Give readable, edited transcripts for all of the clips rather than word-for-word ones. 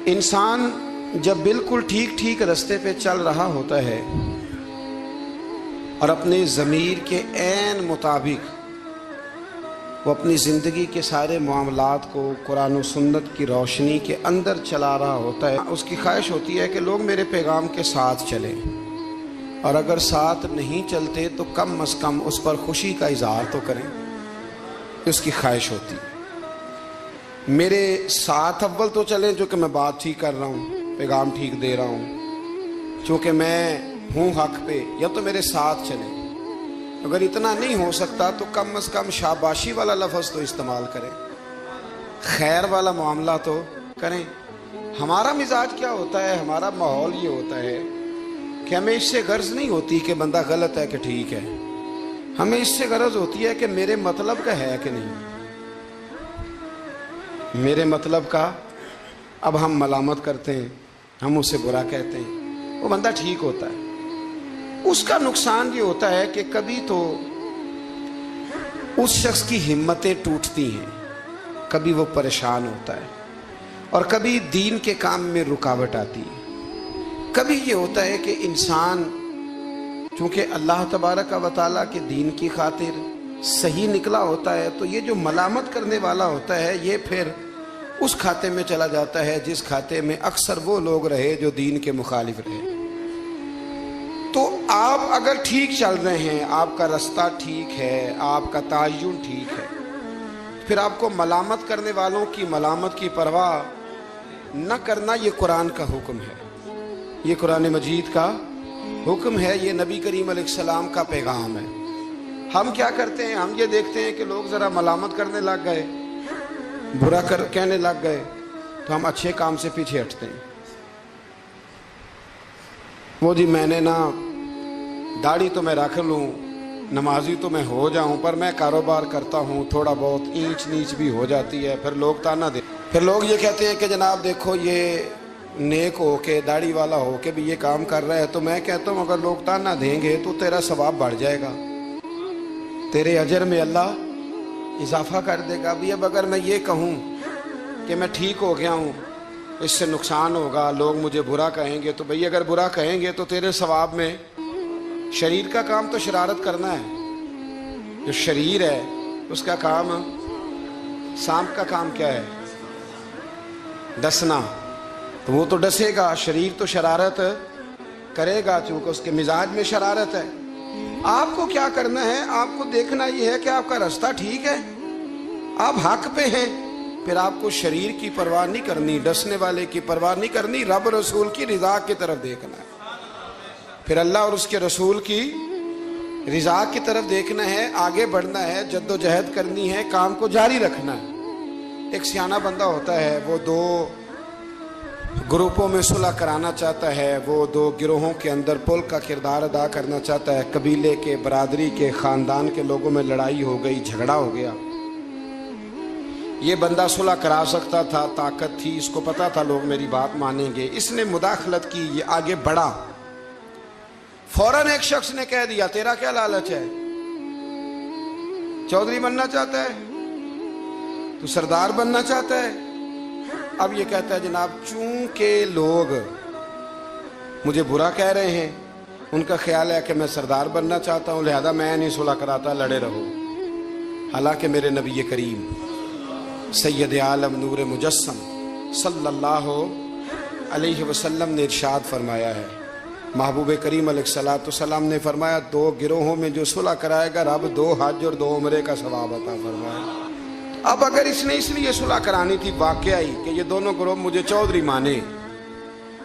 انسان جب بالکل ٹھیک ٹھیک راستے پہ چل رہا ہوتا ہے اور اپنے ضمیر کے عین مطابق وہ اپنی زندگی کے سارے معاملات کو قرآن و سنت کی روشنی کے اندر چلا رہا ہوتا ہے، اس کی خواہش ہوتی ہے کہ لوگ میرے پیغام کے ساتھ چلیں، اور اگر ساتھ نہیں چلتے تو کم از کم اس پر خوشی کا اظہار تو کریں، اس کی خواہش ہوتی ہے میرے ساتھ اول تو چلیں، جو کہ میں بات ٹھیک کر رہا ہوں، پیغام ٹھیک دے رہا ہوں، چونکہ میں ہوں حق پہ، یا تو میرے ساتھ چلیں۔ اگر اتنا نہیں ہو سکتا تو کم از کم شاباشی والا لفظ تو استعمال کریں، خیر والا معاملہ تو کریں۔ ہمارا مزاج کیا ہوتا ہے، ہمارا ماحول یہ ہوتا ہے کہ ہمیں اس سے غرض نہیں ہوتی کہ بندہ غلط ہے کہ ٹھیک ہے، ہمیں اس سے غرض ہوتی ہے کہ میرے مطلب کا ہے کہ نہیں، میرے مطلب کا۔ اب ہم ملامت کرتے ہیں، ہم اسے برا کہتے ہیں، وہ بندہ ٹھیک ہوتا ہے، اس کا نقصان یہ ہوتا ہے کہ کبھی تو اس شخص کی ہمتیں ٹوٹتی ہیں، کبھی وہ پریشان ہوتا ہے، اور کبھی دین کے کام میں رکاوٹ آتی ہے۔ کبھی یہ ہوتا ہے کہ انسان چونکہ اللہ تبارک و تعالیٰ کے دین کی خاطر صحیح نکلا ہوتا ہے، تو یہ جو ملامت کرنے والا ہوتا ہے یہ پھر اس کھاتے میں چلا جاتا ہے جس کھاتے میں اکثر وہ لوگ رہے جو دین کے مخالف رہے۔ تو آپ اگر ٹھیک چل رہے ہیں، آپ کا راستہ ٹھیک ہے، آپ کا تعین ٹھیک ہے، پھر آپ کو ملامت کرنے والوں کی ملامت کی پرواہ نہ کرنا، یہ قرآن کا حکم ہے، یہ قرآن مجید کا حکم ہے، یہ نبی کریم علیہ السلام کا پیغام ہے۔ ہم کیا کرتے ہیں، ہم یہ دیکھتے ہیں کہ لوگ ذرا ملامت کرنے لگ گئے، برا کہنے لگ گئے، تو ہم اچھے کام سے پیچھے ہٹتے ہیں۔ وہ جی میں نے نا داڑھی تو میں رکھ لوں، نمازی تو میں ہو جاؤں، پر میں کاروبار کرتا ہوں، تھوڑا بہت اینچ نیچ بھی ہو جاتی ہے، پھر لوگ تانا دے، پھر لوگ یہ کہتے ہیں کہ جناب دیکھو یہ نیک ہو کے، داڑھی والا ہو کے بھی یہ کام کر رہا ہے۔ تو میں کہتا ہوں اگر لوگ تانا دیں گے تو تیرا ثواب بڑھ جائے گا، تیرے اجر میں اللہ اضافہ کر دے گا۔ بھی اب اگر میں یہ کہوں کہ میں ٹھیک ہو گیا ہوں، اس سے نقصان ہوگا، لوگ مجھے برا کہیں گے، تو بھئی اگر برا کہیں گے تو تیرے ثواب میں، شریر کا کام تو شرارت کرنا ہے، جو شریر ہے اس کا کام، سانپ کا کام کیا ہے، ڈسنا، تو وہ تو ڈسے گا، شریر تو شرارت کرے گا چونکہ اس کے مزاج میں شرارت ہے۔ آپ کو کیا کرنا ہے، آپ کو دیکھنا یہ ہے کہ آپ کا راستہ ٹھیک ہے، آپ حق پہ ہیں، پھر آپ کو شریر کی پرواہ نہیں کرنی، ڈسنے والے کی پرواہ نہیں کرنی، رب رسول کی رضا کی طرف دیکھنا ہے، پھر اللہ اور اس کے رسول کی رضا کی طرف دیکھنا ہے، آگے بڑھنا ہے، جد و جہد کرنی ہے، کام کو جاری رکھنا ہے۔ ایک سیانہ بندہ ہوتا ہے، وہ دو گروپوں میں صلح کرانا چاہتا ہے، وہ دو گروہوں کے اندر پل کا کردار ادا کرنا چاہتا ہے، قبیلے کے، برادری کے، خاندان کے لوگوں میں لڑائی ہو گئی، جھگڑا ہو گیا، یہ بندہ صلح کرا سکتا تھا، طاقت تھی، اس کو پتا تھا لوگ میری بات مانیں گے، اس نے مداخلت کی، یہ آگے بڑھا، فوراً ایک شخص نے کہہ دیا تیرا کیا لالچ ہے، چودھری بننا چاہتا ہے، تو سردار بننا چاہتا ہے؟ اب یہ کہتا ہے جناب چونکہ لوگ مجھے برا کہہ رہے ہیں، ان کا خیال ہے کہ میں سردار بننا چاہتا ہوں، لہذا میں نہیں صلح کراتا، لڑے رہو۔ حالانکہ میرے نبی کریم سید عالم نور مجسم صلی اللہ علیہ وسلم نے ارشاد فرمایا ہے، محبوب کریم علیہ السلام نے فرمایا دو گروہوں میں جو صلح کرائے گا رب 2 حج اور 2 عمرے کا ثواب عطا فرمائے۔ اب اگر اس نے اس لیے صلح کرانی تھی واقعی کہ یہ دونوں گروہ مجھے چودھری مانے،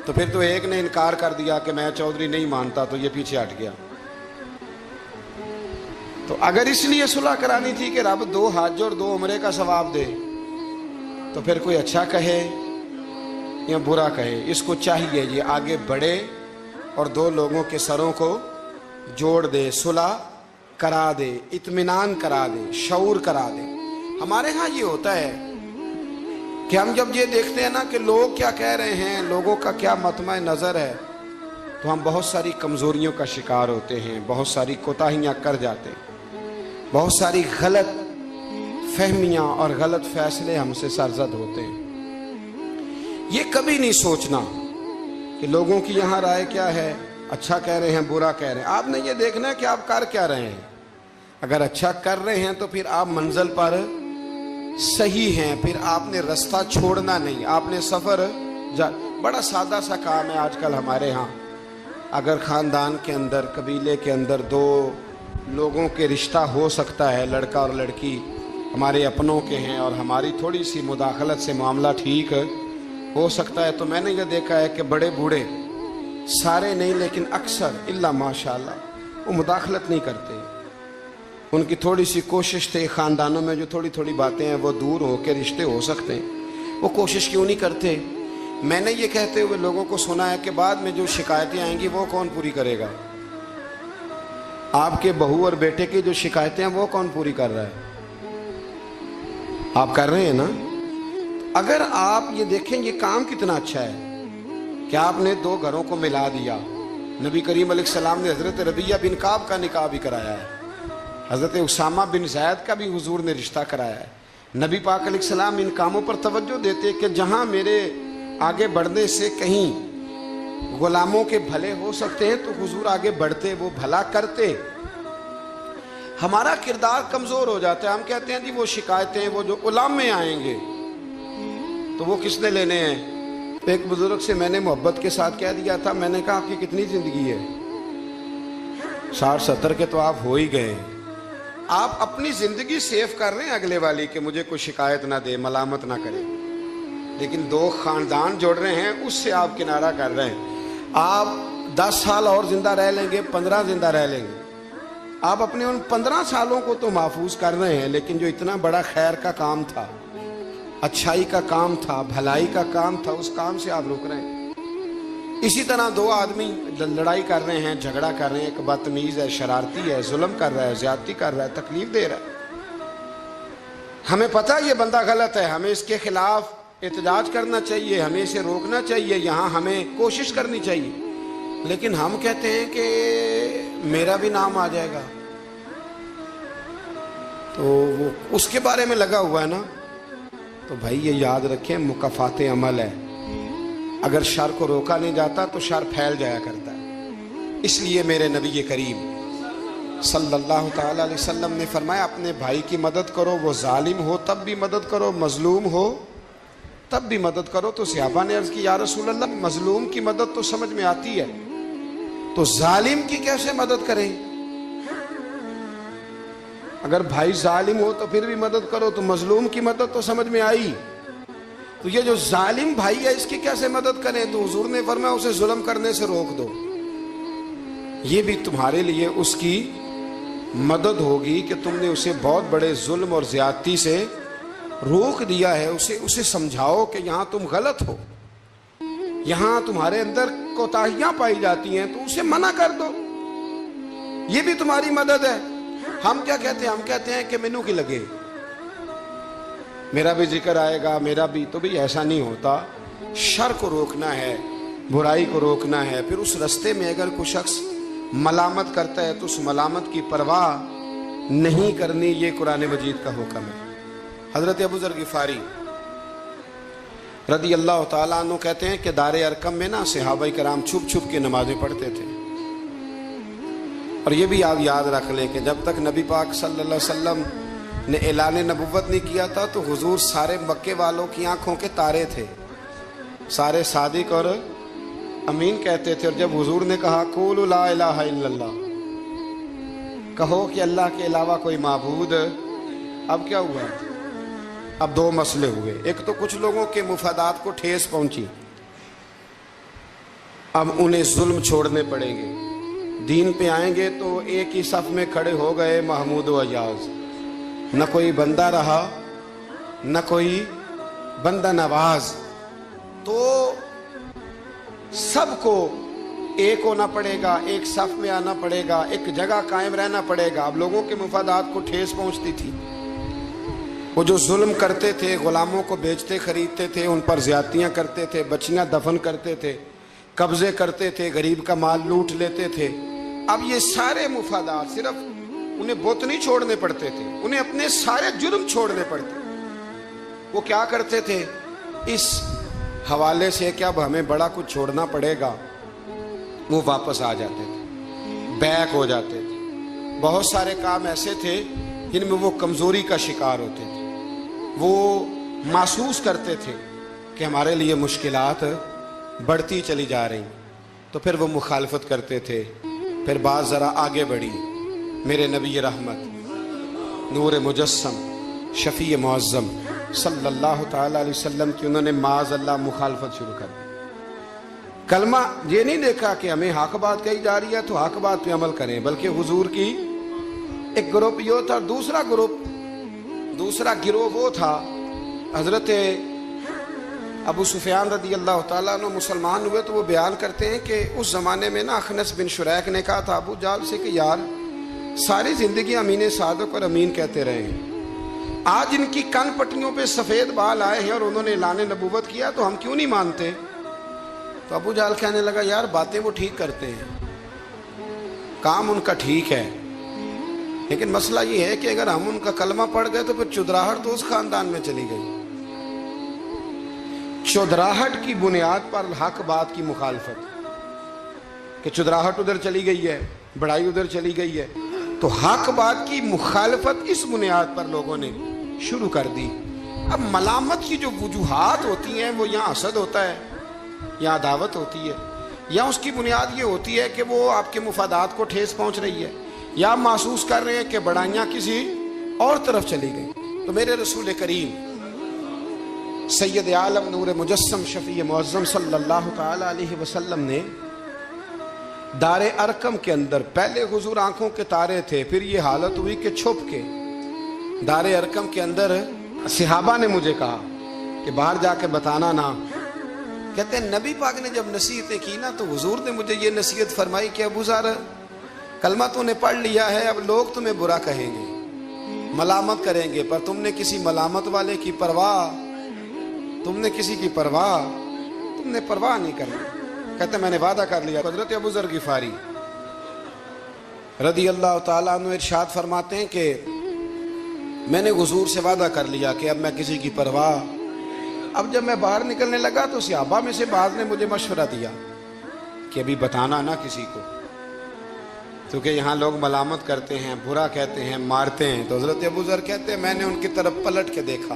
تو پھر تو ایک نے انکار کر دیا کہ میں چودھری نہیں مانتا، تو یہ پیچھے ہٹ گیا۔ تو اگر اس لیے صلح کرانی تھی کہ رب 2 حج اور 2 عمرے کا ثواب دے، تو پھر کوئی اچھا کہے یا برا کہے، اس کو چاہیے یہ آگے بڑھے اور 2 لوگوں کے سروں کو جوڑ دے، صلح کرا دے، اطمینان کرا دے، شعور کرا دے۔ ہمارے ہاں یہ ہوتا ہے کہ ہم جب یہ دیکھتے ہیں نا کہ لوگ کیا کہہ رہے ہیں، لوگوں کا کیا مطمع نظر ہے، تو ہم بہت ساری کمزوریوں کا شکار ہوتے ہیں، بہت ساری کوتاہیاں کر جاتے ہیں، بہت ساری غلط فہمیاں اور غلط فیصلے ہم سے سرزد ہوتے ہیں۔ یہ کبھی نہیں سوچنا کہ لوگوں کی یہاں رائے کیا ہے، اچھا کہہ رہے ہیں برا کہہ رہے ہیں. آپ نے یہ دیکھنا ہے کہ آپ کر کیا رہے ہیں. اگر اچھا کر رہے ہیں تو پھر آپ منزل پر صحیح ہیں، پھر آپ نے رستہ چھوڑنا نہیں، آپ نے سفر بڑا سادہ سا کام ہے آج کل ہمارے ہاں. اگر خاندان کے اندر، قبیلے کے اندر دو لوگوں کے رشتہ ہو سکتا ہے، لڑکا اور لڑکی ہمارے اپنوں کے ہیں اور ہماری تھوڑی سی مداخلت سے معاملہ ٹھیک ہو سکتا ہے، تو میں نے یہ دیکھا ہے کہ بڑے بوڑھے، سارے نہیں لیکن اکثر الا ماشاءاللہ، وہ مداخلت نہیں کرتے. ان کی تھوڑی سی کوشش تھے خاندانوں میں جو تھوڑی تھوڑی باتیں ہیں وہ دور ہو کے رشتے ہو سکتے ہیں، وہ کوشش کیوں نہیں کرتے؟ میں نے یہ کہتے ہوئے لوگوں کو سنا ہے کہ بعد میں جو شکایتیں آئیں گی وہ کون پوری کرے گا؟ آپ کے بہو اور بیٹے کی جو شکایتیں ہیں وہ کون پوری کر رہا ہے؟ آپ کر رہے ہیں نا؟ اگر آپ یہ دیکھیں یہ کام کتنا اچھا ہے کہ آپ نے دو گھروں کو ملا دیا. نبی کریم علیہ السلام نے حضرت ربیہ بن کعب کا نکاح بھی کرایا ہے، حضرت اسامہ بن زید کا بھی حضور نے رشتہ کرایا ہے. نبی پاک علیہ السلام ان کاموں پر توجہ دیتے کہ جہاں میرے آگے بڑھنے سے کہیں غلاموں کے بھلے ہو سکتے ہیں تو حضور آگے بڑھتے، وہ بھلا کرتے. ہمارا کردار کمزور ہو جاتا ہے، ہم کہتے ہیں جی وہ شکایتیں، وہ جو علماء آئیں گے تو وہ کس نے لینے ہیں؟ ایک بزرگ سے میں نے محبت کے ساتھ کہہ دیا تھا، میں نے کہا آپ کی کتنی زندگی ہے؟ 60-70 کے تو آپ ہو ہی گئے. آپ اپنی زندگی سیف کر رہے ہیں اگلے والی کہ مجھے کوئی شکایت نہ دے، ملامت نہ کرے، لیکن دو خاندان جوڑ رہے ہیں اس سے آپ کنارہ کر رہے ہیں. آپ 10 سال اور زندہ رہ لیں گے، 15 زندہ رہ لیں گے، آپ اپنے ان 15 سالوں کو تو محفوظ کر رہے ہیں، لیکن جو اتنا بڑا خیر کا کام تھا، اچھائی کا کام تھا، بھلائی کا کام تھا، اس کام سے آپ رک رہے ہیں. اسی طرح دو آدمی لڑائی کر رہے ہیں، جھگڑا کر رہے ہیں، ایک بدتمیز ہے، شرارتی ہے، ظلم کر رہا ہے، زیادتی کر رہا ہے، تکلیف دے رہا ہے. ہمیں پتہ یہ بندہ غلط ہے، ہمیں اس کے خلاف احتجاج کرنا چاہیے، ہمیں اسے روکنا چاہیے، یہاں ہمیں کوشش کرنی چاہیے، لیکن ہم کہتے ہیں کہ میرا بھی نام آ جائے گا تو وہ اس کے بارے میں لگا ہوا ہے نا. تو بھائی یہ یاد رکھیں مکافات عمل ہے، اگر شر کو روکا نہیں جاتا تو شر پھیل جایا کرتا ہے. اس لیے میرے نبی کریم صلی اللہ تعالی علیہ وسلم نے فرمایا اپنے بھائی کی مدد کرو، وہ ظالم ہو تب بھی مدد کرو، مظلوم ہو تب بھی مدد کرو. تو صحابہ نے عرض کی یا رسول اللہ مظلوم کی مدد تو سمجھ میں آتی ہے، تو ظالم کی کیسے مدد کریں؟ اگر بھائی ظالم ہو تو پھر بھی مدد کرو، تو مظلوم کی مدد تو سمجھ میں آئی، تو یہ جو ظالم بھائی ہے اس کی کیسے مدد کریں؟ تو حضور نے فرمایا اسے ظلم کرنے سے روک دو. یہ بھی تمہارے لیے اس کی مدد ہوگی کہ تم نے اسے بہت بڑے ظلم اور زیادتی سے روک دیا ہے. اسے سمجھاؤ کہ یہاں تم غلط ہو، یہاں تمہارے اندر کوتاہیاں پائی جاتی ہیں، تو اسے منع کر دو. یہ بھی تمہاری مدد ہے. ہم کیا کہتے ہیں؟ ہم کہتے ہیں کہ مینوں کی لگے، میرا بھی ذکر آئے گا، میرا بھی. تو بھی ایسا نہیں ہوتا. شر کو روکنا ہے، برائی کو روکنا ہے. پھر اس رستے میں اگر کوئی شخص ملامت کرتا ہے تو اس ملامت کی پرواہ نہیں کرنی، یہ قرآن مجید کا حکم ہے. حضرت ابو ذر غفاری رضی اللہ تعالیٰ عنہ کہتے ہیں کہ دار ارقم میں نا صحابہ کرام چھپ چھپ کے نمازیں پڑھتے تھے. اور یہ بھی آپ یاد رکھ لیں کہ جب تک نبی پاک صلی اللہ علیہ وسلم نے اعلان نبوت نہیں کیا تھا تو حضور سارے مکے والوں کی آنکھوں کے تارے تھے، سارے صادق اور امین کہتے تھے. اور جب حضور نے کہا قولوا لا الہ الا اللہ، کہو کہ اللہ کے علاوہ کوئی معبود، اب کیا ہوا؟ اب دو مسئلے ہوئے. ایک تو کچھ لوگوں کے مفادات کو ٹھیس پہنچی، اب انہیں ظلم چھوڑنے پڑیں گے. دین پہ آئیں گے تو ایک ہی صف میں کھڑے ہو گئے محمود و ایاز، نہ کوئی بندہ رہا نہ کوئی بندہ نواز. تو سب کو ایک ہونا پڑے گا، ایک صف میں آنا پڑے گا، ایک جگہ قائم رہنا پڑے گا. اب لوگوں کے مفادات کو ٹھیس پہنچتی تھی. وہ جو ظلم کرتے تھے، غلاموں کو بیچتے خریدتے تھے، ان پر زیادتیاں کرتے تھے، بچیاں دفن کرتے تھے، قبضے کرتے تھے، غریب کا مال لوٹ لیتے تھے. اب یہ سارے مفادات صرف انہیں بت نہیں چھوڑنے پڑتے تھے، انہیں اپنے سارے جرم چھوڑنے پڑتے. وہ کیا کرتے تھے؟ اس حوالے سے کہ اب ہمیں بڑا کچھ چھوڑنا پڑے گا، وہ واپس آ جاتے تھے، بیک ہو جاتے تھے۔ بہت سارے کام ایسے تھے جن میں وہ کمزوری کا شکار ہوتے تھے، وہ محسوس کرتے تھے کہ ہمارے لیے مشکلات بڑھتی چلی جا رہی، تو پھر وہ مخالفت کرتے تھے۔ پھر بات ذرا آگے بڑھی، میرے نبی رحمت، نور مجسم، شفیع معظم صلی اللہ تعالیٰ علیہ وسلم کی انہوں نے معاذ اللہ مخالفت شروع کر دی۔ کلمہ یہ نہیں دیکھا کہ ہمیں حق بات کہی جا رہی ہے تو حق بات پہ عمل کریں، بلکہ حضور کی ایک گروپ یہ تھا، دوسرا گروہ وہ تھا۔ حضرت ابو سفیان رضی اللہ تعالیٰ عنہ مسلمان ہوئے تو وہ بیان کرتے ہیں کہ اس زمانے میں نا اخنس بن شریک نے کہا تھا ابو جہل سے کہ یار ساری زندگی امین صادق اور امین کہتے رہے ہیں، آج ان کی کن پٹیوں پہ سفید بال آئے ہیں اور انہوں نے اعلان نبوت کیا تو ہم کیوں نہیں مانتے؟ تو ابو جہل کہنے لگا یار باتیں وہ ٹھیک کرتے ہیں، کام ان کا ٹھیک ہے، لیکن مسئلہ یہ ہے کہ اگر ہم ان کا کلمہ پڑھ گئے تو پھر چودراہٹ تو اس خاندان میں چلی گئی۔ چودراہٹ کی بنیاد پر حق بات کی مخالفت، کہ چودراہٹ ادھر چلی گئی ہے، بڑائی ادھر چلی گئی ہے، تو حق بات کی مخالفت اس بنیاد پر لوگوں نے شروع کر دی۔ اب ملامت کی جو وجوہات ہوتی ہیں وہ یہاں حسد ہوتا ہے، یا عداوت ہوتی ہے، یا اس کی بنیاد یہ ہوتی ہے کہ وہ آپ کے مفادات کو ٹھیس پہنچ رہی ہے، یا محسوس کر رہے ہیں کہ بڑائیاں کسی اور طرف چلی گئیں۔ تو میرے رسول کریم سید عالم نور مجسم شفیع معظم صلی اللہ تعالی علیہ وسلم نے دار ارقم کے اندر، پہلے حضور آنکھوں کے تارے تھے، پھر یہ حالت ہوئی کہ چھپ کے دار ارقم کے اندر صحابہ نے مجھے کہا کہ باہر جا کے بتانا نہ، کہتے ہیں نبی پاک نے جب نصیحتیں کی نا تو حضور نے مجھے یہ نصیحت فرمائی کہ ابو ذر کلمہ تو نے پڑھ لیا ہے، اب لوگ تمہیں برا کہیں گے، ملامت کریں گے، پر تم نے کسی ملامت والے کی پرواہ، تم نے کسی کی پرواہ، تم نے پرواہ نہیں کرنی۔ کہتے ہیں میں نے وعدہ کر لیا۔ حضرت ابو ذر غفاری رضی اللہ تعالیٰ عنہ ارشاد فرماتے ہیں کہ میں نے حضور سے وعدہ کر لیا کہ اب میں کسی کی پرواہ۔ اب جب میں باہر نکلنے لگا تو صحابہ میں سے بعض نے مجھے مشورہ دیا کہ ابھی بتانا نہ کسی کو، کیونکہ یہاں لوگ ملامت کرتے ہیں، برا کہتے ہیں، مارتے ہیں۔ تو حضرت ابو ذر کہتے ہیں میں نے ان کی طرف پلٹ کے دیکھا،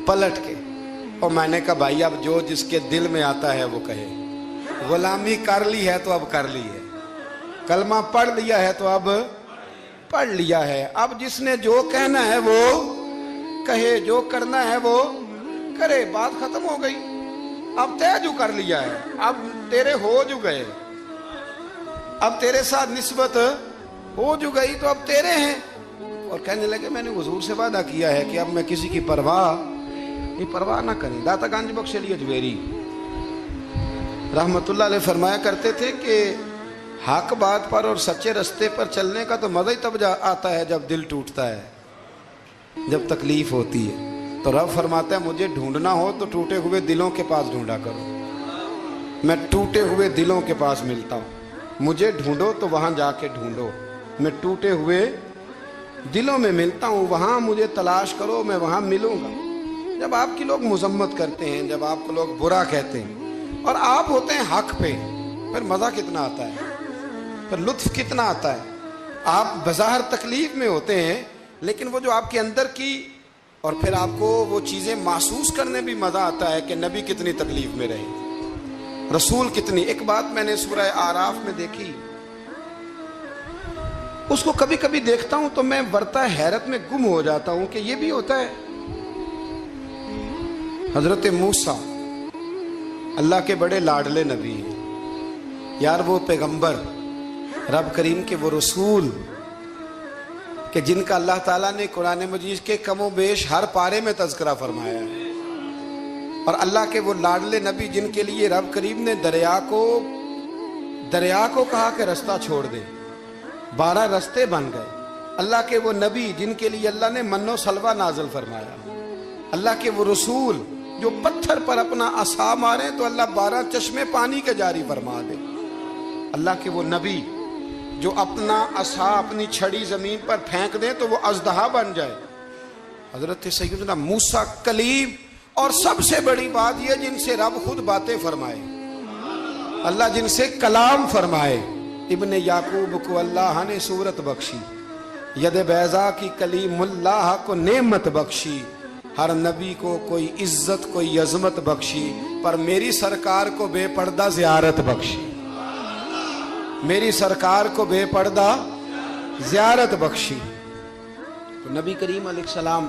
پلٹ کے، اور میں نے کہا بھائی اب جو جس کے دل میں آتا ہے وہ کہے، غلامی کر لی ہے تو اب کر لی ہے، کلمہ پڑھ لیا ہے تو اب پڑھ لیا ہے، اب جس نے جو کہنا ہے وہ کہے، جو کرنا ہے وہ کرے، بات ختم ہو گئی۔ اب طے جو کر لیا ہے، اب تیرے ہو جو گئے، اب تیرے ساتھ نسبت ہو جو گئی تو اب تیرے ہیں۔ اور کہنے لگے میں نے حضور سے وعدہ کیا ہے کہ اب میں کسی کی پرواہ نہ کریں۔ داتا گنج بخش علی اجمیری رحمت اللہ علیہ فرمایا کرتے تھے کہ حق بات پر اور سچے رستے پر چلنے کا تو مزہ ہی تب آتا ہے جب دل ٹوٹتا ہے، جب تکلیف ہوتی ہے۔ تو رب فرماتا ہے مجھے ڈھونڈنا ہو تو ٹوٹے ہوئے دلوں کے پاس ڈھونڈا کرو، میں ٹوٹے ہوئے دلوں کے پاس ملتا ہوں، مجھے ڈھونڈو تو وہاں جا کے ڈھونڈو، میں ٹوٹے ہوئے دلوں میں ملتا ہوں، وہاں مجھے تلاش کرو، میں وہاں ملوں گا۔ جب آپ کی لوگ مذمت کرتے ہیں، جب آپ کو لوگ برا کہتے ہیں اور آپ ہوتے ہیں حق پہ، پھر مزہ کتنا آتا ہے، پھر لطف کتنا آتا ہے۔ آپ بظاہر تکلیف میں ہوتے ہیں لیکن وہ جو آپ کے اندر کی، اور پھر آپ کو وہ چیزیں محسوس کرنے بھی مزہ آتا ہے کہ نبی کتنی تکلیف میں رہے، رسول کتنی۔ ایک بات میں نے سورہ اعراف میں دیکھی، اس کو کبھی کبھی دیکھتا ہوں تو میں ورطہ حیرت میں گم ہو جاتا ہوں کہ یہ بھی ہوتا ہے۔ حضرت موسیٰ اللہ کے بڑے لاڈلے نبی ہیں یار، وہ پیغمبر رب کریم کے، وہ رسول کہ جن کا اللہ تعالیٰ نے قرآن مجید کے کم و بیش ہر پارے میں تذکرہ فرمایا ہے، اور اللہ کے وہ لاڈلے نبی جن کے لیے رب کریم نے دریا کو کہا کہ رستہ چھوڑ دے، 12 رستے بن گئے۔ اللہ کے وہ نبی جن کے لیے اللہ نے من و سلوہ نازل فرمایا، اللہ کے وہ رسول جو پتھر پر اپنا عصا مارے تو اللہ 12 چشمے پانی کے جاری فرما دے، اللہ کے وہ نبی جو اپنا عصا، اپنی چھڑی زمین پر پھینک دیں تو وہ اژدہا بن جائے۔ حضرت سیدنا موسیٰ کلیم اور سب سے بڑی بات یہ جن سے رب خود باتیں فرمائے، اللہ جن سے کلام فرمائے۔ ابن یعقوب کو اللہ نے صورت بخشی، ید بیضا کی کلیم اللہ کو نعمت بخشی، ہر نبی کو کوئی عزت کوئی عظمت بخشی، پر میری سرکار کو بے پردہ زیارت بخشی، میری سرکار کو بے پردہ زیارت بخشی۔ تو نبی کریم علیہ السلام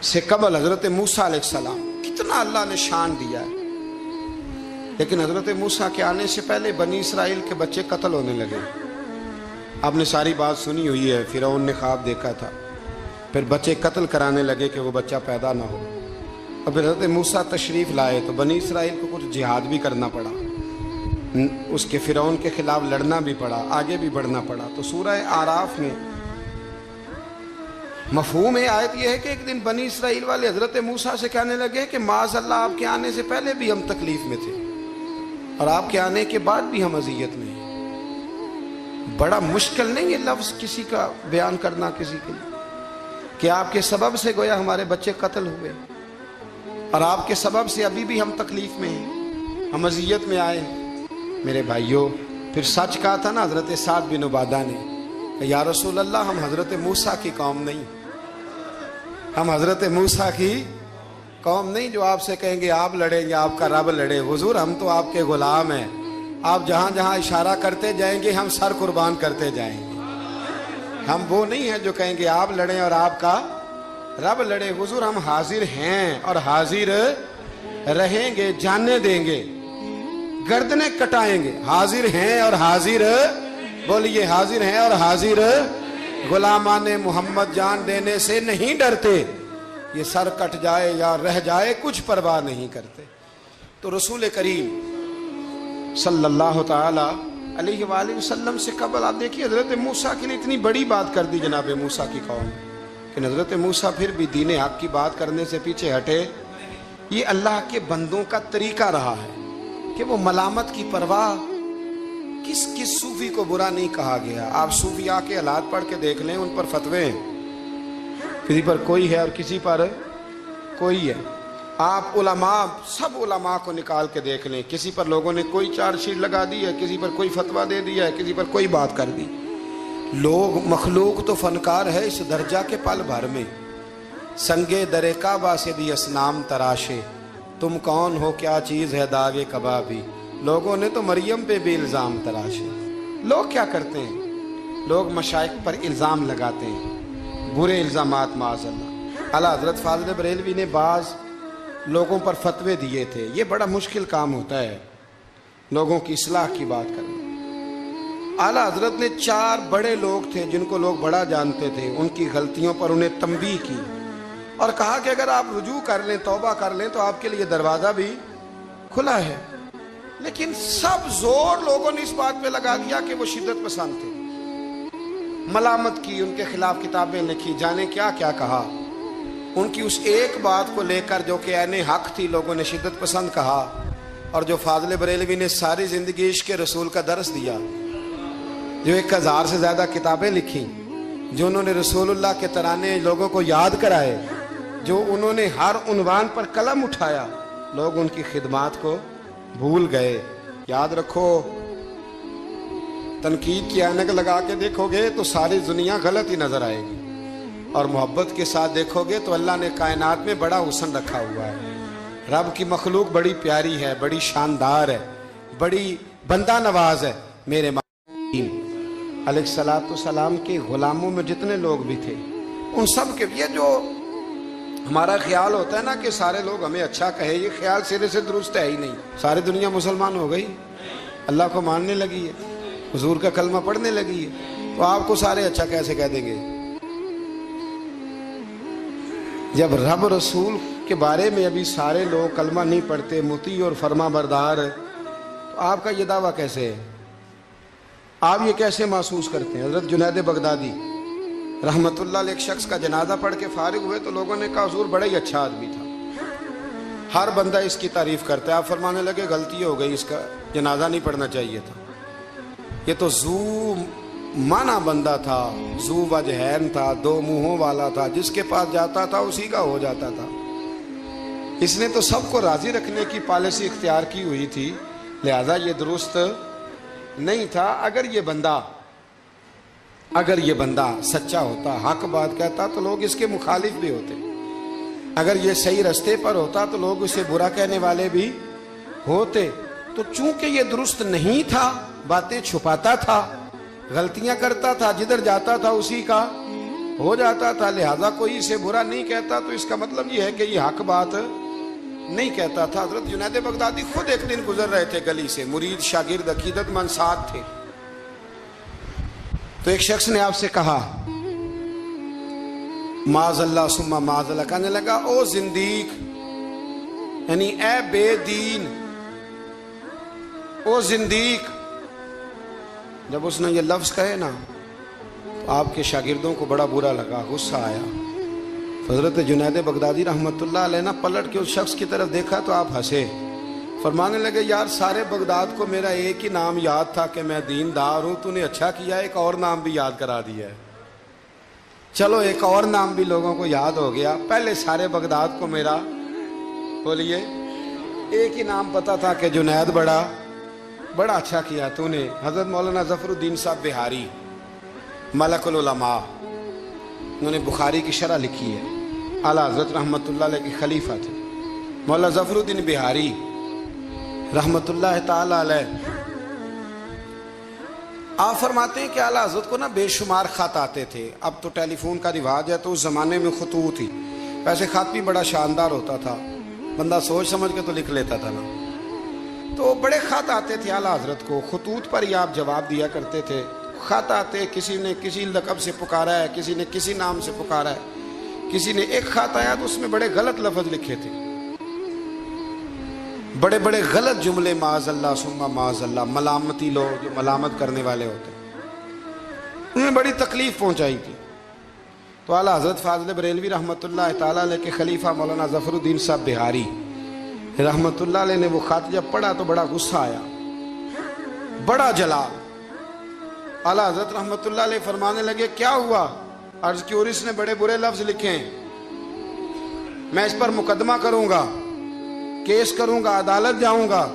سے قبل حضرت موسیٰ علیہ السلام کتنا اللہ نے شان دیا ہے، لیکن حضرت موسیٰ کے آنے سے پہلے بنی اسرائیل کے بچے قتل ہونے لگے۔ آپ نے ساری بات سنی ہوئی ہے، فرعون نے خواب دیکھا تھا، پھر بچے قتل کرانے لگے کہ وہ بچہ پیدا نہ ہو، اور پھر حضرت موسیٰ تشریف لائے تو بنی اسرائیل کو کچھ جہاد بھی کرنا پڑا، اس کے فرعون کے خلاف لڑنا بھی پڑا، آگے بھی بڑھنا پڑا۔ تو سورہ اعراف میں مفہوم آیت یہ ہے کہ ایک دن بنی اسرائیل والے حضرت موسیٰ سے کہنے لگے کہ معاذ اللہ آپ کے آنے سے پہلے بھی ہم تکلیف میں تھے اور آپ کے آنے کے بعد بھی ہم اذیت میں ہیں۔ بڑا مشکل نہیں یہ لفظ کسی کا بیان کرنا کسی کے لیے، کہ آپ کے سبب سے گویا ہمارے بچے قتل ہوئے اور آپ کے سبب سے ابھی بھی ہم تکلیف میں ہیں، ہم اذیت میں آئے ہیں۔ میرے بھائیوں، پھر سچ کہا تھا نا حضرت سعد بن عبادہ نے کہ یا رسول اللہ ہم حضرت موسیٰ کی قوم نہیں، ہم حضرت موسیٰ کی قوم نہیں جو آپ سے کہیں گے آپ لڑیں یا آپ کا رب لڑے۔ حضور ہم تو آپ کے غلام ہیں، آپ جہاں جہاں اشارہ کرتے جائیں گے ہم سر قربان کرتے جائیں گے۔ ہم وہ نہیں ہیں جو کہیں گے آپ لڑیں اور آپ کا رب لڑے۔ حضور ہم حاضر ہیں اور حاضر رہیں گے، جاننے دیں گے، گردنیں کٹائیں گے۔ حاضر ہیں اور حاضر، بولیے حاضر ہیں اور حاضر، غلامان محمد جان دینے سے نہیں ڈرتے، یہ سر کٹ جائے یا رہ جائے کچھ پرواہ نہیں کرتے۔ تو رسول کریم صلی اللہ تعالی علیہ وآلہ وسلم سے قبل آپ دیکھیے حضرت موسیٰ کے لیے اتنی بڑی بات کر دی جناب موسیٰ کی قوم، کہ حضرت موسیٰ پھر بھی دین حق کی بات کرنے سے پیچھے ہٹے۔ یہ اللہ کے بندوں کا طریقہ رہا ہے کہ وہ ملامت کی پرواہ، کس کس صوفی کو برا نہیں کہا گیا۔ آپ صوفیاء کے حالات پڑھ کے دیکھ لیں، ان پر فتوے ہیں، کسی پر کوئی ہے اور کسی پر کوئی ہے۔ آپ علماء، سب علماء کو نکال کے دیکھ لیں، کسی پر لوگوں نے کوئی چارج شیٹ لگا دی ہے، کسی پر کوئی فتویٰ دے دیا ہے، کسی پر کوئی بات کر دی۔ لوگ مخلوق تو فنکار ہے اس درجہ کے پل بھر میں، سنگے در کعبہ سے بھی اسنام تراشے، تم کون ہو کیا چیز ہے داغ کبابی۔ لوگوں نے تو مریم پہ بھی الزام تراشے۔ لوگ کیا کرتے ہیں؟ لوگ مشائخ پر الزام لگاتے ہیں، برے الزامات معاذ اللہ۔ اعلیٰ حضرت فاضل بریلوی نے بعض لوگوں پر فتوے دیے تھے، یہ بڑا مشکل کام ہوتا ہے لوگوں کی اصلاح کی بات کرنا۔ اعلیٰ حضرت نے 4 بڑے لوگ تھے جن کو لوگ بڑا جانتے تھے، ان کی غلطیوں پر انہیں تنبیہ کی اور کہا کہ اگر آپ رجوع کر لیں، توبہ کر لیں تو آپ کے لیے دروازہ بھی کھلا ہے۔ لیکن سب زور لوگوں نے اس بات پہ لگا دیا کہ وہ شدت پسند تھے، ملامت کی، ان کے خلاف کتابیں لکھی، جانے کیا کیا کہا۔ ان کی اس ایک بات کو لے کر جو کہ عین حق تھی، لوگوں نے شدت پسند کہا، اور جو فاضل بریلوی نے ساری زندگی عشق رسول کا درس دیا، جو 1000 سے زیادہ کتابیں لکھی، جو انہوں نے رسول اللہ کے ترانے لوگوں کو یاد کرائے، جو انہوں نے ہر عنوان پر قلم اٹھایا، لوگ ان کی خدمات کو بھول گئے۔ یاد رکھو، تنقید کی اینک لگا کے دیکھو گے تو ساری دنیا غلط ہی نظر آئے گی، اور محبت کے ساتھ دیکھو گے تو اللہ نے کائنات میں بڑا حسن رکھا ہوا ہے۔ رب کی مخلوق بڑی پیاری ہے، بڑی شاندار ہے، بڑی بندہ نواز ہے۔ میرے علیہ الصلوۃ والسلام کے غلاموں میں جتنے لوگ بھی تھے، ان سب کے، یہ جو ہمارا خیال ہوتا ہے نا کہ سارے لوگ ہمیں اچھا کہے، یہ خیال سرے سے درست ہے ہی نہیں۔ ساری دنیا مسلمان ہو گئی، اللہ کو ماننے لگی ہے، حضور کا کلمہ پڑھنے لگی ہے، تو آپ کو سارے اچھا کیسے کہہ دیں گے؟ جب رب رسول کے بارے میں ابھی سارے لوگ کلمہ نہیں پڑھتے، مطیع اور فرما بردار، تو آپ کا یہ دعویٰ کیسے ہے؟ آپ یہ کیسے محسوس کرتے ہیں؟ حضرت جنید بغدادی رحمت اللہ علیہ ایک شخص کا جنازہ پڑھ کے فارغ ہوئے تو لوگوں نے کہا حضور بڑا ہی اچھا آدمی تھا، ہر بندہ اس کی تعریف کرتا ہے۔ آپ فرمانے لگے غلطی ہو گئی، اس کا جنازہ نہیں پڑھنا چاہیے تھا، یہ تو ذو معنی بندہ تھا، ذو وجہین تھا، 2 منہوں والا تھا، جس کے پاس جاتا تھا اسی کا ہو جاتا تھا۔ اس نے تو سب کو راضی رکھنے کی پالیسی اختیار کی ہوئی تھی، لہذا یہ درست نہیں تھا۔ اگر یہ بندہ سچا ہوتا، حق بات کہتا، تو لوگ اس کے مخالف بھی ہوتے۔ اگر یہ صحیح رستے پر ہوتا تو لوگ اسے برا کہنے والے بھی ہوتے۔ تو چونکہ یہ درست نہیں تھا، باتیں چھپاتا تھا، غلطیاں کرتا تھا، جدھر جاتا تھا اسی کا ہو جاتا تھا، لہذا کوئی اسے برا نہیں کہتا، تو اس کا مطلب یہ ہے کہ یہ حق بات نہیں کہتا تھا۔ حضرت جنید بغدادی خود ایک دن گزر رہے تھے گلی سے، مرید شاگرد عقیدت مند ساتھ تھے، تو ایک شخص نے آپ سے کہا معاذ اللہ ثم معاذ اللہ، کہنے لگا او زندیق، یعنی اے بے دین، او زندیق۔ جب اس نے یہ لفظ کہے نا تو آپ کے شاگردوں کو بڑا برا لگا، غصہ آیا۔ حضرت جنید بغدادی رحمت اللہ علیہ نے پلٹ کے اس شخص کی طرف دیکھا تو آپ ہنسے، فرمانے لگے یار سارے بغداد کو میرا ایک ہی نام یاد تھا کہ میں دیندار ہوں، تو نے اچھا کیا ایک اور نام بھی یاد کرا دیا ہے۔ چلو ایک اور نام بھی لوگوں کو یاد ہو گیا، پہلے سارے بغداد کو میرا بولیے ایک ہی نام پتا تھا کہ جنید، بڑا اچھا کیا تو نے۔ حضرت مولانا ظفر الدین صاحب بہاری ملک العلماء، انہوں نے بخاری کی شرح لکھی ہے، اعلیٰ حضرت رحمت اللہ علیہ کے خلیفہ تھے مولانا ظفر الدین بہاری رحمت اللہ تعالی علیہ۔ آپ فرماتے ہیں کہ اعلیٰ حضرت کو نا بے شمار خط آتے تھے، اب تو ٹیلی فون کا رواج ہے، تو اس زمانے میں خطوط ہی، ویسے خط بھی بڑا شاندار ہوتا تھا، بندہ سوچ سمجھ کے تو لکھ لیتا تھا نا، تو بڑے خط آتے تھے اعلیٰ حضرت کو، خطوط پر ہی آپ جواب دیا کرتے تھے۔ خط آتے، کسی نے کسی لقب سے پکارا ہے، کسی نے کسی نام سے پکارا ہے، کسی نے ایک خط آیا تو اس میں بڑے غلط لفظ لکھے تھے، بڑے بڑے غلط جملے، معاذ اللہ ثم معاذ اللہ، ملامتی لوگ جو ملامت کرنے والے ہوتے، انہیں بڑی تکلیف پہنچائی تھی۔ تو اعلیٰ حضرت فاضل بریلوی رحمت اللہ تعالی علیہ کے خلیفہ مولانا ظفر الدین صاحب بہاری رحمت اللہ علیہ نے وہ خط جب پڑھا تو بڑا غصہ آیا، بڑا جلال۔ اعلیٰ حضرت رحمت اللہ علیہ فرمانے لگے کیا ہوا؟ عرض کی اور اس نے بڑے برے لفظ لکھے ہیں، میں اس پر مقدمہ کروں گا، کیس کروں گا، عدالت جاؤں گا۔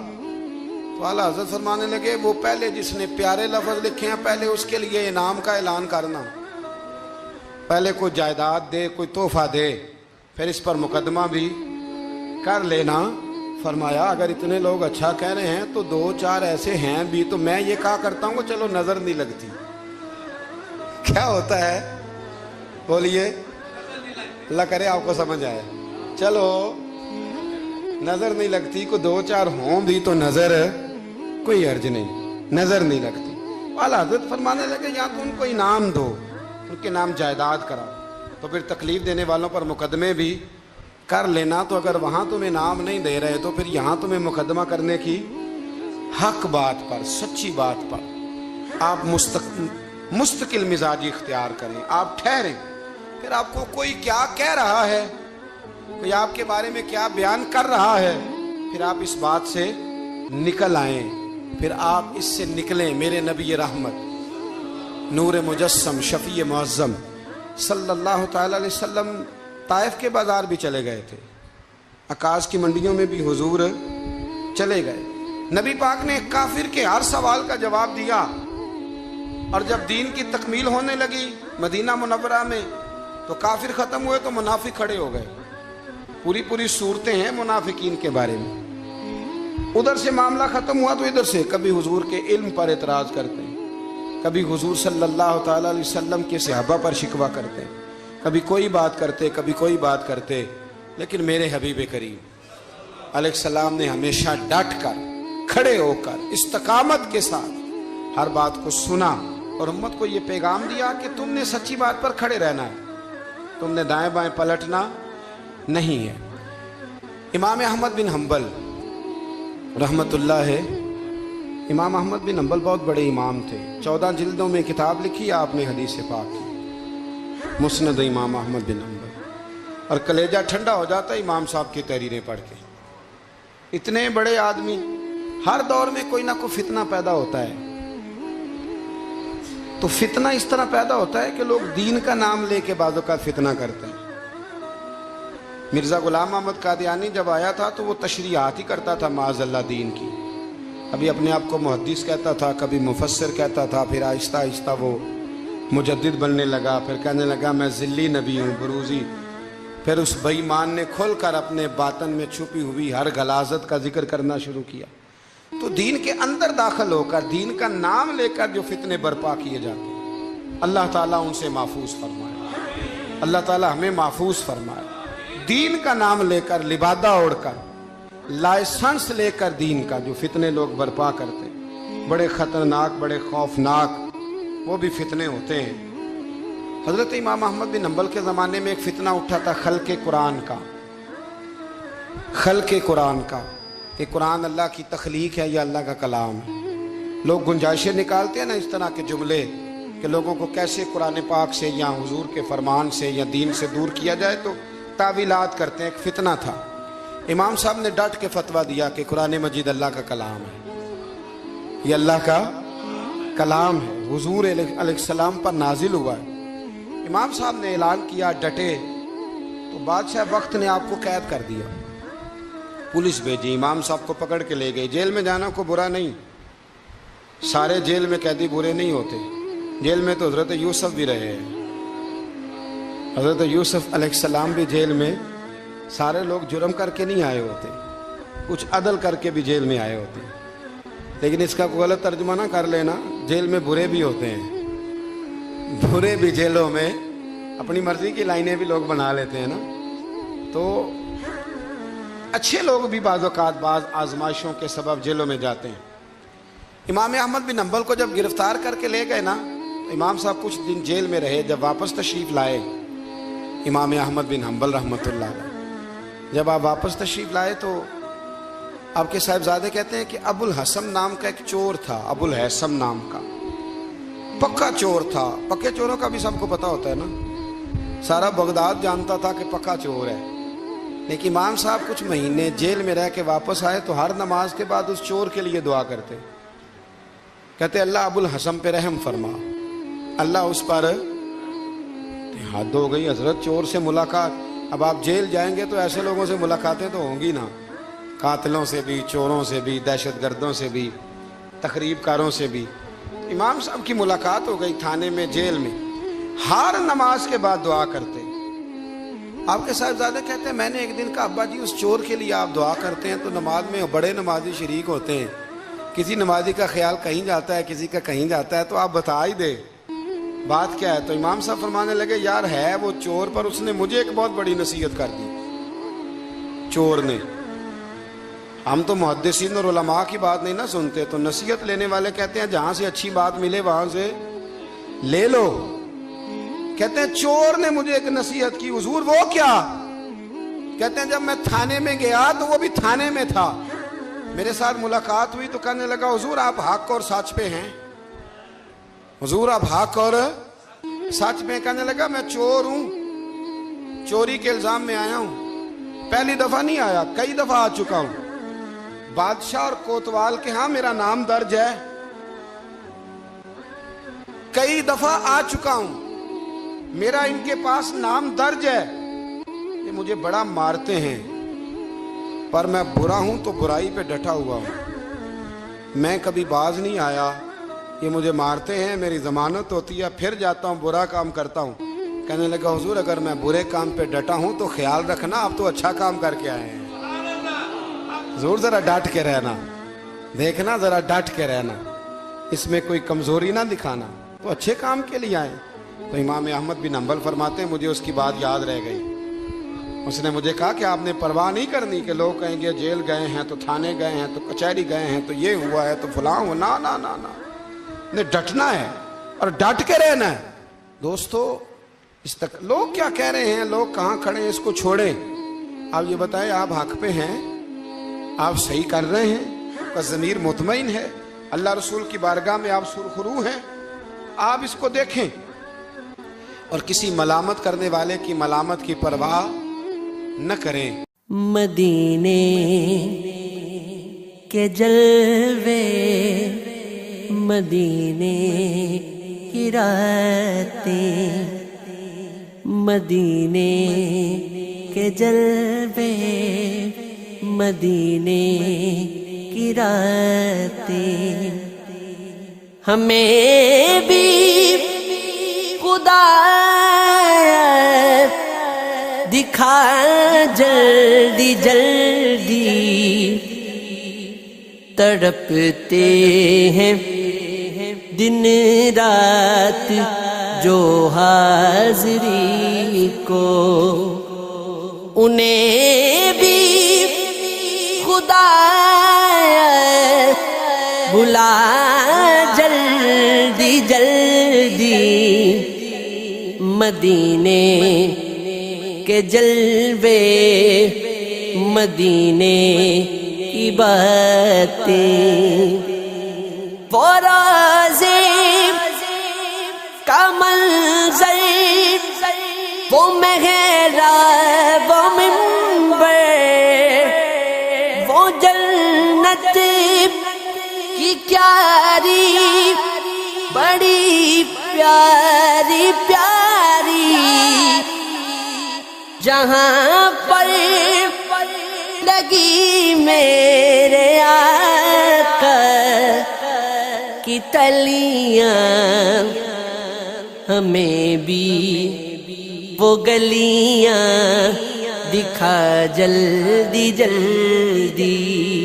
تو اعلیٰ حضرت فرمانے لگے وہ پہلے جس نے پیارے لفظ لکھے ہیں پہلے اس کے لیے انعام کا اعلان کرنا، پہلے کوئی جائیداد دے، کوئی تحفہ دے، پھر اس پر مقدمہ بھی کر لینا۔ فرمایا اگر اتنے لوگ اچھا کہہ رہے ہیں تو دو چار ایسے ہیں بھی، تو میں یہ کہا کرتا ہوں کہ چلو نظر نہیں لگتی، کیا ہوتا ہے بولیے، اللہ کرے آپ کو سمجھ آئے، چلو نظر نہیں لگتی، کو دو چار ہوں بھی تو نظر کوئی عرض نہیں، نظر نہیں لگتی۔ اعلیٰ حضرت فرمانے لگے یا تو ان کو انعام دو، ان کے نام جائیداد کراؤ، تو پھر تکلیف دینے والوں پر مقدمے بھی کر لینا، تو اگر وہاں تمہیں نام نہیں دے رہے تو پھر یہاں تمہیں مقدمہ کرنے کی حق بات پر، سچی بات پر آپ مستقل مزاجی اختیار کریں، آپ ٹھہریں، پھر آپ کو کوئی کیا کہہ رہا ہے، کوئی آپ کے بارے میں کیا بیان کر رہا ہے، پھر آپ اس بات سے نکل آئیں، پھر آپ اس سے نکلیں۔ میرے نبی رحمت نور مجسم شفیع معظم صلی اللہ تعالی علیہ وسلم طائف کے بازار بھی چلے گئے تھے، عکاظ کی منڈیوں میں بھی حضور چلے گئے، نبی پاک نے کافر کے ہر سوال کا جواب دیا، اور جب دین کی تکمیل ہونے لگی مدینہ منورہ میں تو کافر ختم ہوئے تو منافق کھڑے ہو گئے، پوری صورتیں ہیں منافقین کے بارے میں، ادھر سے معاملہ ختم ہوا تو ادھر سے کبھی حضور کے علم پر اعتراض کرتے ہیں، کبھی حضور صلی اللہ تعالی علیہ وسلم کے صحابہ پر شکوہ کرتے ہیں، کبھی کوئی بات کرتے، کبھی کوئی بات کرتے، لیکن میرے حبیب کریم علیہ السلام نے ہمیشہ ڈٹ کر، کھڑے ہو کر، استقامت کے ساتھ ہر بات کو سنا، اور امت کو یہ پیغام دیا کہ تم نے سچی بات پر کھڑے رہنا ہے، تم نے دائیں بائیں پلٹنا نہیں ہے۔ امام احمد بن حنبل رحمت اللہ ہے، امام احمد بن حنبل بہت بڑے امام تھے، 14 جلدوں میں کتاب لکھی آپ نے حدیث پاک کی، مسند امام احمد بن حنبل، اور کلیجہ ٹھنڈا ہو جاتا ہے امام صاحب کی تحریریں پڑھ کے۔ اتنے بڑے آدمی، ہر دور میں کوئی نہ کوئی فتنہ پیدا ہوتا ہے، تو فتنہ اس طرح پیدا ہوتا ہے کہ لوگ دین کا نام لے کے بعض اوقات فتنہ کرتے ہیں، مرزا غلام احمد قادیانی جب آیا تھا تو وہ تشریحات ہی کرتا تھا معاذ اللہ دین کی. ابھی اپنے آپ کو محدث کہتا تھا, کبھی مفسر کہتا تھا, پھر آہستہ آہستہ وہ مجدد بننے لگا, پھر کہنے لگا میں ذلی نبی ہوں, بروزی. پھر اس بے ایمان نے کھل کر اپنے باطن میں چھپی ہوئی ہر غلاظت کا ذکر کرنا شروع کیا. تو دین کے اندر داخل ہو کر دین کا نام لے کر جو فتنے برپا کیے جاتے ہیں, اللہ تعالیٰ ان سے محفوظ فرمائے, اللہ تعالیٰ ہمیں محفوظ فرمائے. دین کا نام لے کر, لبادہ اوڑھ کر, لائسنس لے کر دین کا جو فتنے لوگ برپا کرتے, بڑے خطرناک, بڑے خوفناک وہ بھی فتنے ہوتے ہیں. حضرت امام احمد بن حنبل کے زمانے میں ایک فتنہ اٹھا تھا خلق قرآن کا. خلق قرآن کا کہ قرآن اللہ کی تخلیق ہے یا اللہ کا کلام ہے. لوگ گنجائشیں نکالتے ہیں نا اس طرح کے جملے کہ لوگوں کو کیسے قرآن پاک سے یا حضور کے فرمان سے یا دین سے دور کیا جائے, تو تعویلات کرتے ہیں. ایک فتنہ تھا. امام صاحب نے ڈٹ کے فتویٰ دیا کہ قرآن مجید اللہ کا کلام ہے, یہ اللہ کا کلام ہے, حضور علیہ السلام پر نازل ہوا ہے. امام صاحب نے اعلان کیا, ڈٹے, تو بادشاہ وقت نے آپ کو قید کر دیا. پولیس بھیجی, امام صاحب کو پکڑ کے لے گئی. جیل میں جانا کو برا نہیں, سارے جیل میں قیدی برے نہیں ہوتے. جیل میں تو حضرت یوسف بھی رہے ہیں. حضرت یوسف علیہ السلام بھی جیل میں, سارے لوگ جرم کر کے نہیں آئے ہوتے, کچھ عدل کر کے بھی جیل میں آئے ہوتے. لیکن اس کا کوئی غلط ترجمہ نہ کر لینا, جیل میں برے بھی ہوتے ہیں. برے بھی جیلوں میں اپنی مرضی کی لائنیں بھی لوگ بنا لیتے ہیں نا. تو اچھے لوگ بھی بعض اوقات بعض آزمائشوں کے سبب جیلوں میں جاتے ہیں. امام احمد بن حنبل کو جب گرفتار کر کے لے گئے نا, امام صاحب کچھ دن جیل میں رہے. جب واپس تشریف لائے امام احمد بن حنبل رحمۃ اللہ علیہ, جب آپ واپس تشریف لائے تو آپ کے صاحبزادے کہتے ہیں کہ ابو الحسن نام کا ایک چور تھا. ابو الحسن نام کا پکا چور تھا. پکے چوروں کا بھی سب کو پتا ہوتا ہے نا, سارا بغداد جانتا تھا کہ پکا چور ہے. لیکن امام صاحب کچھ مہینے جیل میں رہ کے واپس آئے تو ہر نماز کے بعد اس چور کے لیے دعا کرتے, کہتے اللہ ابو الحسن پہ رحم فرما, اللہ اس پر. حد ہو گئی حضرت, چور سے ملاقات. اب آپ جیل جائیں گے تو ایسے لوگوں سے ملاقاتیں تو ہوں گی نا, قاتلوں سے بھی, چوروں سے بھی, دہشت گردوں سے بھی, تخریب کاروں سے بھی. امام صاحب کی ملاقات ہو گئی تھانے میں, جیل میں. ہر نماز کے بعد دعا کرتے. آپ کے صاحبزادے کہتے ہیں میں نے ایک دن کہا ابا جی اس چور کے لیے آپ دعا کرتے ہیں تو نماز میں بڑے نمازی شریک ہوتے ہیں, کسی نمازی کا خیال کہیں جاتا ہے, کسی کا کہیں جاتا ہے, تو آپ بتا ہی دے بات کیا ہے. تو امام صاحب فرمانے لگے یار ہے وہ چور, پر اس نے مجھے ایک بہت بڑی نصیحت کر دی چور نے. ہم تو محدثین اور علماء کی بات نہیں نہ سنتے, تو نصیحت لینے والے کہتے ہیں جہاں سے اچھی بات ملے وہاں سے لے لو. کہتے ہیں چور نے مجھے ایک نصیحت کی. حضور وہ کیا؟ کہتے ہیں جب میں تھانے میں گیا تو وہ بھی تھانے میں تھا, میرے ساتھ ملاقات ہوئی تو کہنے لگا حضور آپ حق اور سچ پہ ہیں, حضور آپ حق اور سچ پہ. کہنے لگا میں چور ہوں, چوری کے الزام میں آیا ہوں, پہلی دفعہ نہیں آیا, کئی دفعہ آ چکا ہوں. بادشاہ اور کوتوال کے ہاں میرا نام درج ہے, کئی دفعہ آ چکا ہوں, میرا ان کے پاس نام درج ہے. یہ مجھے بڑا مارتے ہیں پر میں برا ہوں تو برائی پہ ڈٹا ہوا ہوں, میں کبھی باز نہیں آیا. یہ مجھے مارتے ہیں, میری ضمانت ہوتی ہے, پھر جاتا ہوں برا کام کرتا ہوں. کہنے لگا حضور اگر میں برے کام پہ ڈٹا ہوں تو خیال رکھنا آپ تو اچھا کام کر کے آئے ہیں. حضور ذرا ڈٹ کے رہنا, دیکھنا ذرا ڈٹ کے رہنا, اس میں کوئی کمزوری نہ دکھانا, تو اچھے کام کے لیے آئے. تو امام احمد بن حنبل فرماتے ہیں مجھے اس کی بات یاد رہ گئی. اس نے مجھے کہا کہ آپ نے پرواہ نہیں کرنی کہ لوگ کہیں گے جیل گئے ہیں تو تھانے گئے ہیں تو کچہری گئے ہیں تو یہ ہوا ہے تو فلاں ہوا. نا نا نا نا, نے ڈٹنا ہے اور ڈٹ کے رہنا ہے. دوستو اس تک لوگ کیا کہہ رہے ہیں, لوگ کہاں کھڑے ہیں, اس کو چھوڑیں. آپ یہ بتائیں آپ حق پہ ہیں, آپ صحیح کر رہے ہیں, آپ کا ضمیر مطمئن ہے, اللہ رسول کی بارگاہ میں آپ سرخرو ہیں. آپ اس کو دیکھیں اور کسی ملامت کرنے والے کی ملامت کی پرواہ نہ کریں. مدینے کے جلوے, مدینے کی راتیں, مدینے کے جلوے مدینے کی راتیں، ہمیں بھی خدا دکھا جلدی جلدی، تڑپتے ہیں دن رات جو حاضری کو، انہیں بھی خدا بلا جلدی جلدی، مدینے کے جلوے مدینے کی باتیں، روضے کا منظر، وہ محراب و منبر، وہ جنت کی کیاری بڑی پیاری پیاری، جہاں پر لگی میرے آقا کی تلیاں، ہمیں بھی وہ گلیاں دکھا جلدی جلدی۔